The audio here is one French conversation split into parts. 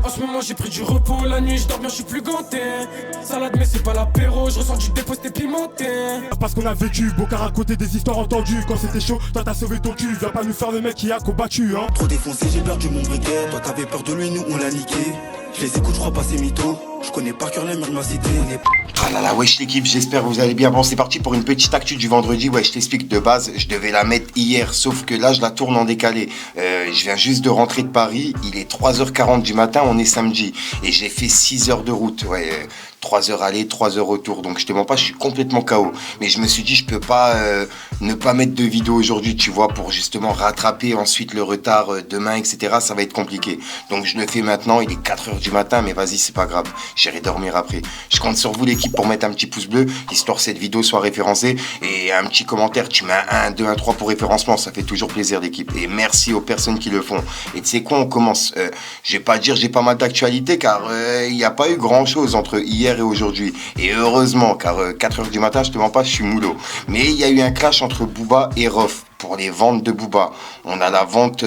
En ce moment j'ai pris du repos, la nuit je dors bien, je suis plus ganté. Salade mais c'est pas l'apéro, je ressens du déposté pimenté. Parce qu'on a vécu, Bocard à côté des histoires entendues. Quand c'était chaud, toi t'as sauvé ton cul. Viens pas nous faire le mec qui a combattu, hein. Trop défoncé, j'ai perdu mon briquet. Toi t'avais peur de lui, nous on l'a niqué. Je les écoute, je crois pas c'est mytho. Je connais par cœur les murs de ma cité. Ah là là, wesh l'équipe, j'espère que vous allez bien. Bon, c'est parti pour une petite actu du vendredi. Ouais, je t'explique de base, je devais la mettre hier, sauf que là, je la tourne en décalé. Je viens juste de rentrer de Paris, il est 3h40 du matin, on est samedi. Et j'ai fait 6 heures de route, ouais, 3 heures aller, 3 heures retour. Donc je te mens pas, je suis complètement KO. Mais je me suis dit, je peux pas ne pas mettre de vidéo aujourd'hui, tu vois, pour justement rattraper ensuite le retard demain, etc. Ça va être compliqué. Donc je le fais maintenant, il est 4 heures du matin, mais vas-y, c'est pas grave. J'irai dormir après. Je compte sur vous l'équipe pour mettre un petit pouce bleu, histoire que cette vidéo soit référencée. Et un petit commentaire, tu mets un 1, 2, 1, 3 pour référencement, ça fait toujours plaisir l'équipe. Et merci aux personnes qui le font. Et tu sais quoi, on commence. Je vais pas dire j'ai pas mal d'actualité, car il n'y a pas eu grand chose entre hier et aujourd'hui. Et heureusement, car 4 heures du matin, je te mens pas, je suis moulot. Mais il y a eu un clash entre Booba et Rof pour les ventes de Booba. On a la vente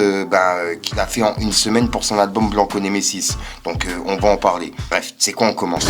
qu'il a fait en une semaine pour son album Blanco Nemesis. Donc on va en parler. Bref, c'est quoi, on commence.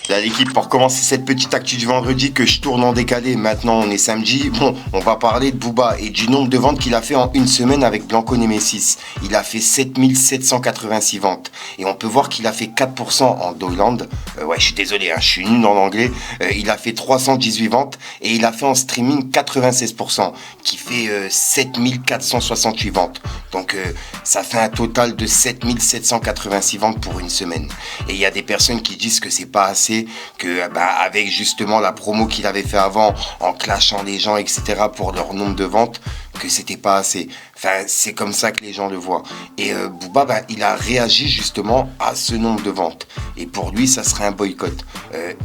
Là l'équipe, pour commencer cette petite actu du vendredi que je tourne en décalé, maintenant on est samedi, bon, on va parler de Booba et du nombre de ventes qu'il a fait en une semaine avec Blanco Nemesis. Il a fait 7786 ventes et on peut voir qu'il a fait 4% en Doyland. Ouais, je suis désolé, hein, je suis nul en anglais. Il a fait 318 ventes et il a fait en streaming 96%, qui fait 7468 ventes. Donc ça fait un total de 7786 ventes pour une semaine. Et il y a des personnes qui disent que c'est pas assez, que avec justement la promo qu'il avait fait avant, en clashant les gens, etc., pour leur nombre de ventes, que c'était pas assez. Enfin, c'est comme ça que les gens le voient. Et Booba, il a réagi justement à ce nombre de ventes. Et pour lui, ça serait un boycott.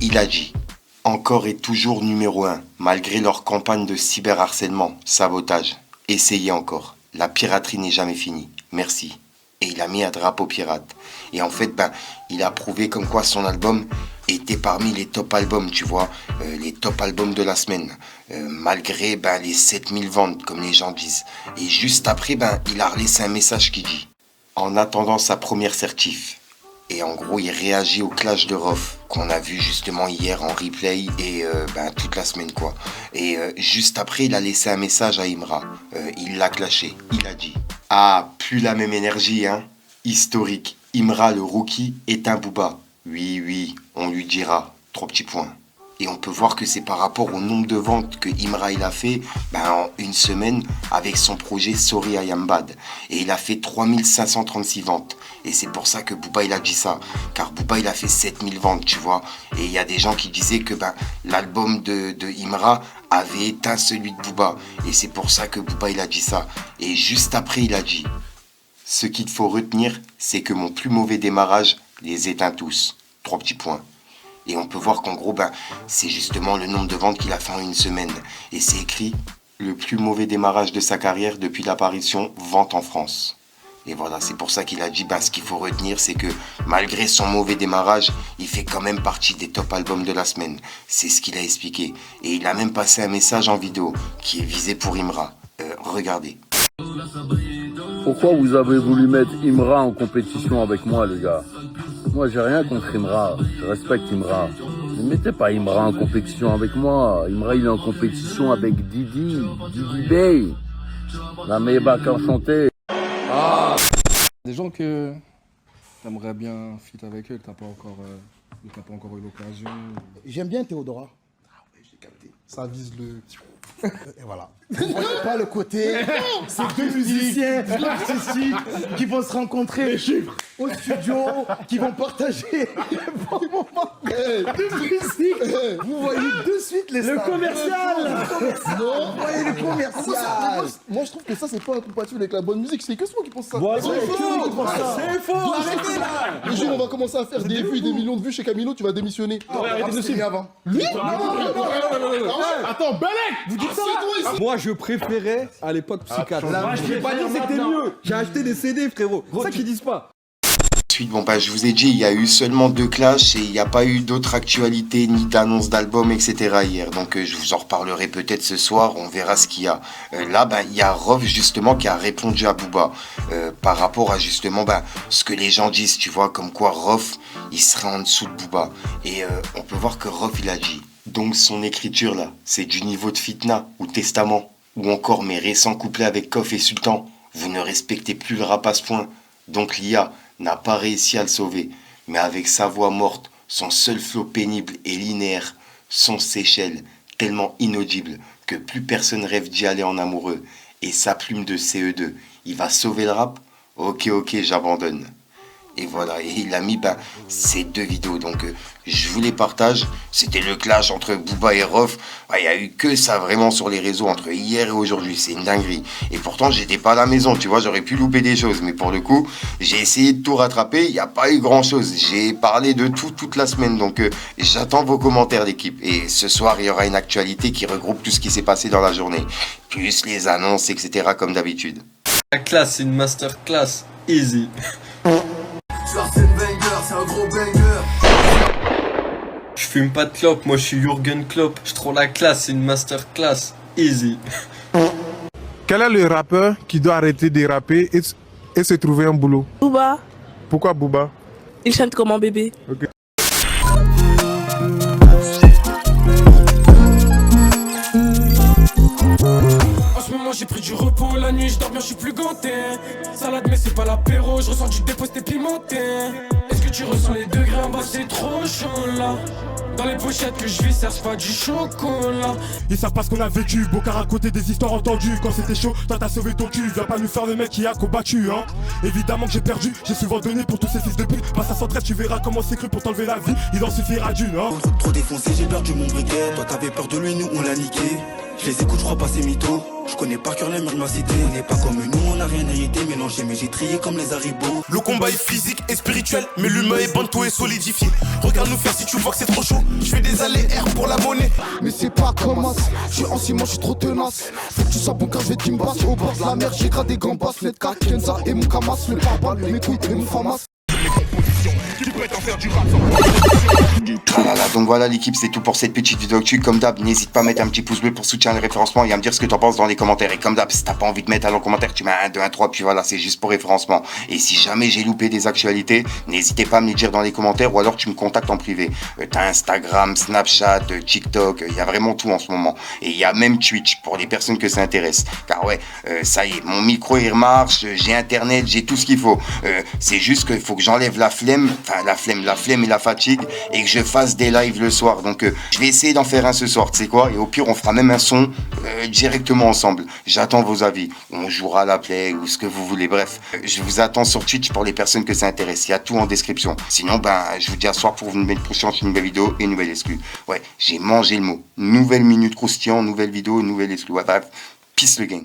Il a dit: encore et toujours numéro 1, malgré leur campagne de cyberharcèlement, sabotage. Essayez encore. La piraterie n'est jamais finie. Merci. Et il a mis un drapeau pirate. Et en fait, il a prouvé comme quoi son album était parmi les top albums, tu vois, les top albums de la semaine, malgré les 7000 ventes, comme les gens disent. Et juste après, il a laissé un message qui dit: en attendant sa première certif. Et en gros, il réagit au clash de Rof qu'on a vu justement hier en replay et toute la semaine, quoi. Et juste après, il a laissé un message à Imra. Il l'a clashé. Il a dit: ah, plus la même énergie, hein. Historique. Imra, le rookie, est un Booba. Oui, on lui dira. 3 petits points. Et on peut voir que c'est par rapport au nombre de ventes que Imra il a fait en une semaine avec son projet Sorry I Am Bad. Et il a fait 3536 ventes. Et c'est pour ça que Booba il a dit ça. Car Booba il a fait 7000 ventes, tu vois. Et il y a des gens qui disaient que l'album de Imra avait éteint celui de Booba. Et c'est pour ça que Booba il a dit ça. Et juste après il a dit: ce qu'il faut retenir, c'est que mon plus mauvais démarrage les éteint tous. 3 petits points. Et on peut voir qu'en gros, c'est justement le nombre de ventes qu'il a fait en une semaine. Et c'est écrit: le plus mauvais démarrage de sa carrière depuis l'apparition Vente en France. Et voilà, c'est pour ça qu'il a dit, ce qu'il faut retenir, c'est que malgré son mauvais démarrage, il fait quand même partie des top albums de la semaine. C'est ce qu'il a expliqué. Et il a même passé un message en vidéo qui est visé pour Imra. Regardez. Pourquoi vous avez voulu mettre Imra en compétition avec moi, les gars? Moi, j'ai rien contre Imra. Je respecte Imra. Ne mettez pas Imra en compétition avec moi. Imra, il est en compétition avec Didi Bey. La Maybach enchantée. Des gens que t'aimerais bien fit avec eux, que t'as pas encore eu l'occasion. J'aime bien Théodora. Ah ouais, j'ai capté. Ça vise le... Et voilà. Pas le côté, c'est deux musiciens artistiques qui vont se rencontrer au studio, qui vont partager les bons moments de musique. Vous voyez de suite les stars. Le commercial. Non, vous voyez le commercial. Moi, je trouve que ça, c'est pas incompatible avec la bonne musique. C'est que moi qui pense ça. C'est faux. C'est faux. Arrêtez là. Le jour où on va commencer à faire des vues et des millions de vues chez Camilo, tu vas démissionner. Arrêtez de signer avant. Lui? Attends, Belek, vous dites ça? Moi, je préférais à l'époque Psychiatre. Je vais pas dire que c'était mieux. J'ai acheté des CD, frérot. C'est ça qu'ils disent pas. Ensuite, bon bah je vous ai dit, il y a eu seulement 2 clashs et il n'y a pas eu d'autres actualités ni d'annonces d'albums, etc. hier. Donc je vous en reparlerai peut-être ce soir, on verra ce qu'il y a. Là, il y a Rof justement qui a répondu à Booba par rapport à justement ce que les gens disent, tu vois, comme quoi Rof, il serait en dessous de Booba. Et on peut voir que Rof, il a dit, donc son écriture là, c'est du niveau de Fitna ou Testament, ou encore mes récents couplets avec Koff et Sultan. Vous ne respectez plus le rap à ce point. Donc l'IA n'a pas réussi à le sauver, mais avec sa voix morte, son seul flow pénible et linéaire, son Seychelles, tellement inaudible que plus personne rêve d'y aller en amoureux, et sa plume de CE2, il va sauver le rap? Ok, j'abandonne. Et voilà, et il a mis ces 2 vidéos, donc je vous les partage. C'était le clash entre Booba et Rof. Il n'y a eu que ça vraiment sur les réseaux entre hier et aujourd'hui, c'est une dinguerie. Et pourtant j'étais pas à la maison, tu vois, j'aurais pu louper des choses, mais pour le coup j'ai essayé de tout rattraper, il n'y a pas eu grand chose. J'ai parlé de tout toute la semaine, donc j'attends vos commentaires l'équipe. Et ce soir il y aura une actualité qui regroupe tout ce qui s'est passé dans la journée, plus les annonces, etc. comme d'habitude. La classe, c'est une masterclass. Easy. C'est un gros banger. Je fume pas de clope, moi je suis Jürgen Klopp. Je trouve la classe, c'est une masterclass. Easy. Quel est le rappeur qui doit arrêter de rapper et se trouver un boulot? Booba. Pourquoi Booba? Il chante comme un bébé. Okay. En ce moment j'ai pris du repos, la nuit je dors bien, je suis plus ganté. Salade mais c'est pas l'apéro, je ressens du déposté pimenté. Est-ce que tu ressens les degrés en bas, c'est trop chaud là. Dans les pochettes que je vis, ça pas du chocolat. Ils savent pas ce qu'on a vécu, beau qu'à raconter des histoires entendues. Quand c'était chaud, toi t'as sauvé ton cul. Viens pas nous faire le mec qui a combattu, hein. Évidemment que j'ai perdu, j'ai souvent donné pour tous ces fils de pute. Passe à 113, tu verras comment c'est cru pour t'enlever la vie. Il en suffira d'une, hein. Trop défoncé, j'ai perdu mon briquet. Toi t'avais peur de lui, nous on l'a niqué. Je les écoute, je crois pas c'est mytho. Je connais par cœur les murs de ma cité. On n'est pas comme nous, on n'a rien hérité. Mélangé, mais j'ai trié comme les haribots. Le combat est physique et spirituel, mais l'humain est banto et solidifié. Regarde nous faire si tu vois que c'est trop chaud. Je fais des allers-air pour la monnaie. Mais c'est pas comme as. Je suis en ciment, je suis trop tenace. Faut que tu sois bon car je vais t'imbasse. Au bord de la mer, j'ai gradé gambas. Fletka, Kenza et mon Kamas. Le pare-balles, mes couilles et mon famas. Donc voilà l'équipe, c'est tout pour cette petite vidéo actu. Comme d'hab, n'hésite pas à mettre un petit pouce bleu pour soutenir le référencement et à me dire ce que t'en penses dans les commentaires. Et comme d'hab, si t'as pas envie de mettre un commentaire, tu mets 1, 2, 1, 3, puis voilà, c'est juste pour référencement. Et si jamais j'ai loupé des actualités, n'hésitez pas à me les dire dans les commentaires ou alors tu me contactes en privé. T'as Instagram, Snapchat, TikTok, il y a vraiment tout en ce moment. Et il y a même Twitch pour les personnes que ça intéresse. Car ouais, ça y est, mon micro il marche, j'ai internet, j'ai tout ce qu'il faut. C'est juste qu'il faut que j'enlève la flemme et la fatigue et que je fasse des lives le soir. Donc je vais essayer d'en faire un ce soir, tu sais quoi, et au pire on fera même un son directement ensemble. J'attends vos avis, on jouera à la play ou ce que vous voulez, bref. Je vous attends sur Twitch pour les personnes que ça intéresse, il y a tout en description. Sinon je vous dis à soir pour une prochaine nouvelle vidéo et une nouvelle exclue. Ouais, j'ai mangé le mot. Nouvelle minute croustillant, nouvelle vidéo, nouvelle exclue. Ouais, bref, peace le gang.